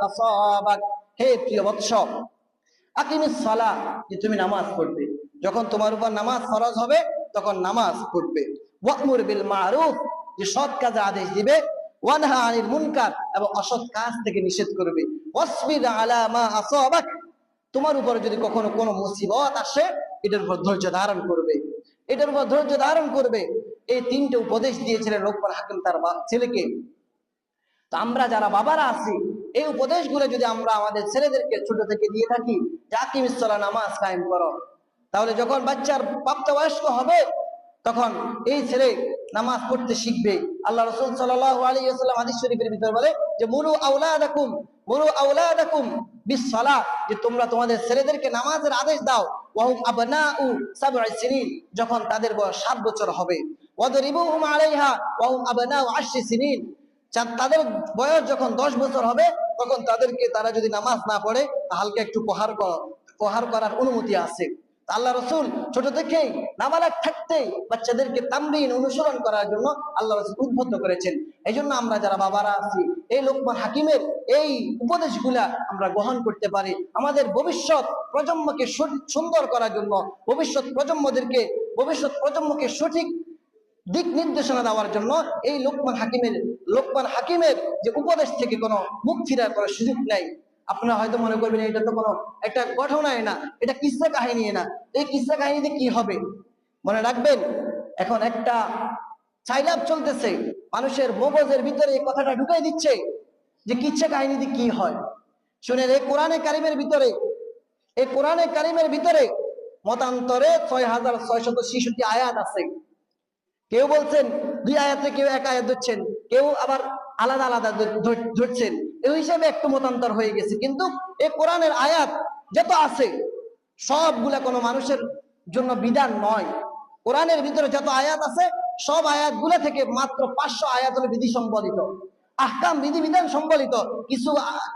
আসাবাক, হে প্রিয় বৎস, আকিমিস সালাহ, যে তুমি নামাজ পড়বে। যখন তোমার উপর নামাজ ফরজ হবে তখন নামাজ পড়বে। ওয়া'মুর বিল মারুফ, যে সৎ কাজের আদেশ দিবে। ওয়ানহা আনিল মুনকার, এবং অসৎ কাজ থেকে নিষেধ করবে। ওয়াসবির আলা মা আসাবাক, তোমার উপর যদি কখনো কোনো মুসিবত আসে এটার উপর ধৈর্য ধারণ করবে, এটার উপর ধৈর্য ধারণ করবে। এই তিনটে উপদেশ দিয়েছিলেন লোকমান হাকিম তার ছেলেকে। তো আমরা যারা বাবারা আছি, এই উপদেশগুলো যদি আমরা আমাদের ছেলেদেরকে ছোট থেকে দিয়ে থাকি, যে আকিমিস সালাহ, নামাজ কায়েম করো, তাহলে যখন বাচ্চার প্রাপ্তবয়স্ক হবে তখন এই ছেলে নামাজ পড়তে শিখবে। আল্লাহ রাসূল সাল্লাল্লাহু আলাইহি ওয়াসাল্লাম হাদিস শরীফের ভিতরে বলে যে মুরু আওলাদাকুম বিসসালাহ, যে তোমরা তোমাদের ছেলেদেরকে নামাজের আদেশ দাও। ওয়াহুম আবনাউ সাব'i সিনিন, যখন তাদের বয়স 7 বছর হবে। ওয়াদরিবুহুম আলাইহা ওয়াহুম আবনাউ 10 সিনিন, তাদের বয়স যখন 10 বছর হবে তখন তাদেরকে, তারা যদি নামাজ না পড়ে, হালকা একটু প্রহার করার অনুমতি আছে। আল্লাহ রাসূল ছোট থেকেই নাবালক থাকতেই বাচ্চাদেরকে তামরিন, অনুসরণ করার জন্য আল্লাহ রাসূল উদ্বুদ্ধ করেছেন। এই জন্য আমরা যারা বাবারা আছি, এই লোকমান হাকিমের এই উপদেশগুলা আমরা গ্রহণ করতে পারি, আমাদের ভবিষ্যৎ প্রজন্মকে সুন্দর করার জন্য, ভবিষ্যৎ প্রজন্মকে সঠিক দিক নির্দেশনা দেওয়ার জন্য। এই লোকমান হাকিমের যে উপদেশ থেকে কোনো মুখ ফিরার করার সুযোগ নাই। আপনারা হয়তো মনে করবেন এটা তো কোনো একটা ঘটনাই না, এটা কিসসা কাহিনী না, এই কিসসা কাহিনীতে কি হবে? মনে রাখবেন, এখন একটা চাইলাপ চলতেছে, মানুষের মগজের ভিতরে এই কথাটা ঢুকাই দিচ্ছে যে কিসসা কাহিনীতে কি হয়। শুনেন, এই কোরআনে কারিমের ভিতরে মতান্তরে 6666 আয়াত আছে। কেউ বলছেন 2 আয়াতে, কেউ 1 আয়াত ধরছেন, কেউ আবার আলাদা আলাদা ধরছেন। এই হিসাবে একটু মতান্তর হয়ে গেছে। কিন্তু এই কোরআনের আয়াত যত আছে সবগুলা কোনো মানুষের জন্য বিধান নয়। কোরআনের ভিতরে যত আয়াত আছে সব আয়াতগুলা থেকে মাত্র 500 আয়াত হলো বিধি সম্বলিত, আহকাম, বিধিবিধান সম্বলিত।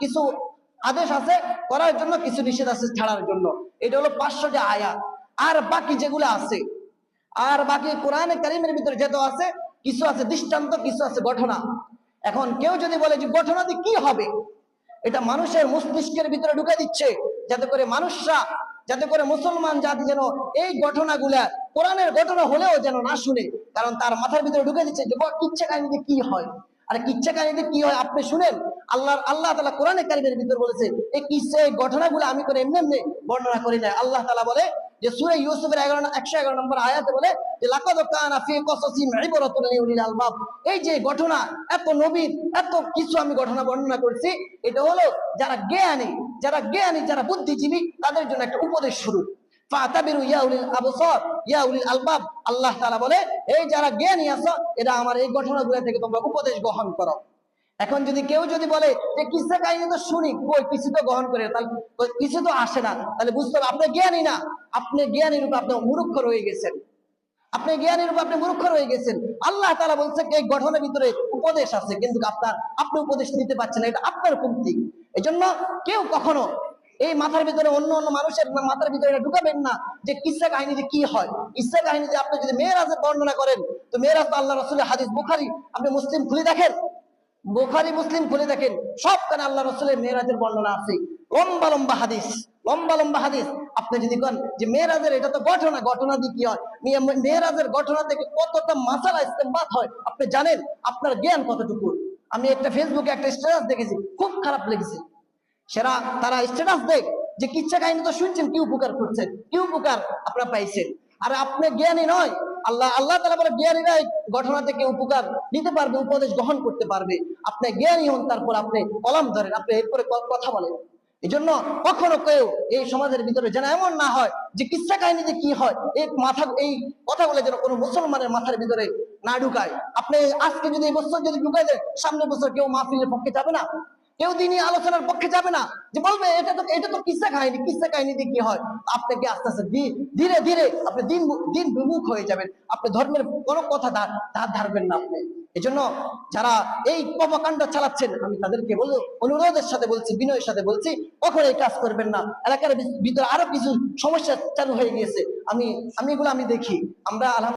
কিছু আদেশ আছে করার জন্য, কিছু নিষেধ আছে ছাড়ার জন্য। এটা হলো 500টা আয়াত। আর বাকি যেগুলো আছে, কোরআনে কারিমের ভিতরে যত আছে, কিছু আছে দৃষ্টান্ত, কিছু আছে ঘটনা। এখন কেউ যদি বলে যে ঘটনা দিয়ে কি হবে, এটা মানুষের মস্তিষ্কের ভিতরে ঢুকে দিচ্ছে, যাতে করে মুসলমান জাতি যেন এই ঘটনাগুলা, কোরআনের ঘটনা হলেও যেন না শুনে। কারণ তার মাথার ভিতরে ঢুকে দিচ্ছে যে কিচ্ছা কাহিনীতে কি হয়। আর কিচ্ছা কাহিনীতে কি হয় আপনি শুনেন, আল্লাহ তাআলা কোরআনে কারিমের ভিতরে বলেছে এই কিচ্ছা, এই ঘটনাগুলো আমি করে এমনি বর্ণনা করি না। আল্লাহ তাআলা বলে যে সূরা ইউসুফের 111 নম্বর আয়াতে বলে যে লাকাদ কানা ফি কসাসিম ইবরাতুন লিউলিল আলবাব, এই যে ঘটনা, এত নবীর এত কিছু আমি ঘটনা বর্ণনা করছি, এটা হলো যারা জ্ঞানী, যারা বুদ্ধিজীবী, তাদের জন্য একটা উপদেশ স্বরূপ। ফাতাবিরু ইয়া উলিল আবসার ইয়া উলিল আলবাব, আল্লাহ তাআলা বলে এই যারা জ্ঞানী আছো, এরা আমার এই ঘটনাগুলো থেকে তোমরা উপদেশ গ্রহণ করো। এখন কেউ যদি বলে যে কিসসা কাহিনী তো শুনি, কই কিছু তো গ্রহণ করে, তাহলে কিছু তো আসে না, তাহলে বুঝতে হবে আপনি জ্ঞানী না, আপনি জ্ঞানীর রূপে আপনি মূর্খ রয়ে গেছেন। আল্লাহ তাআলা বলছে এই গঠনের ভিতরে উপদেশ আছে, কিন্তু আপনি উপদেশ নিতে পারছেন না, এটা আপনার কমতি। এই জন্য কেউ কখনো এই মাথার ভিতরে অন্য মানুষের মাথার ভিতরে এটা ঢুকাবেন না যে কিসসা কাহিনীতে কি হয়। কিসসা কাহিনীতে আপনি যদি মেরাজের বর্ণনা করেন, তো মেরাজ তো আল্লাহ রাসূলের হাদিস। বুখারী আপনি মুসলিম খুলে দেখেন, সবখানে আল্লাহ রাসূলের মেরাজের বর্ণনা আছে। লম্বা লম্বা হাদিস। আপনি যদি বলেন যে মেরাজের এটা তো ঘটনা দিয়ে কি হয়, মেরাজের ঘটনা থেকে কতটা মাসালা ইস্তেমবাত হয় আপনি জানেন? আপনার জ্ঞান কতটুকু? আমি একটা ফেসবুকে একটা স্ট্যাটাস দেখেছি, খুব খারাপ লেগেছে। তারা স্ট্যাটাস দেখ যে কিচ্ছা কাহিনী তো শুনছেন, কি উপকার করছেন, কি উপকার আপনারা পাইছেন। আর আপনি জ্ঞানী নয়। আল্লাহ তাআলা বলে জ্ঞানীরা ঘটনা থেকে উপকার নিতে পারবে, উপদেশ গ্রহণ করতে পারবে। আপনি জ্ঞানী হন, তারপর আপনি কলম ধরেন, আপনি এরপরে কথা বলেন। এই জন্য কখনো কেউ এই সমাজের ভিতরে যেন এমন না হয় যে কিচ্ছা কাহিনীতে কি হয় এই কথাগুলো যেন কোনো মুসলমানের মাথার ভিতরে না ঢুকায়। আপনি আজকে যদি এই বছর যদি ঢুকাই দেন, সামনের বছর কেউ মাহফিলের পক্ষে যাবে না, কেউ দিনই আলোচনার পক্ষে যাবে না, যে বলবে এটা তো কিসসা কাহিনীতে কি হয়। আপনাকে আস্তে আস্তে ধীরে ধীরে আপনি দিন বিমুখ হয়ে যাবেন, আপনি ধর্মের কোনো কথা ধারবেন না আপনি। এই জন্য যারা এই কর্মকাণ্ড চালাচ্ছেন, আমি তাদেরকে অনুরোধের সাথে বলছি, বিনয়ের সাথে বলছি, কখনো এই কাজ করবেন না। এলাকার ভিতরে আরো কিছু সমস্যা চালু হয়ে গিয়েছে, আমি এগুলো দেখি। আমরা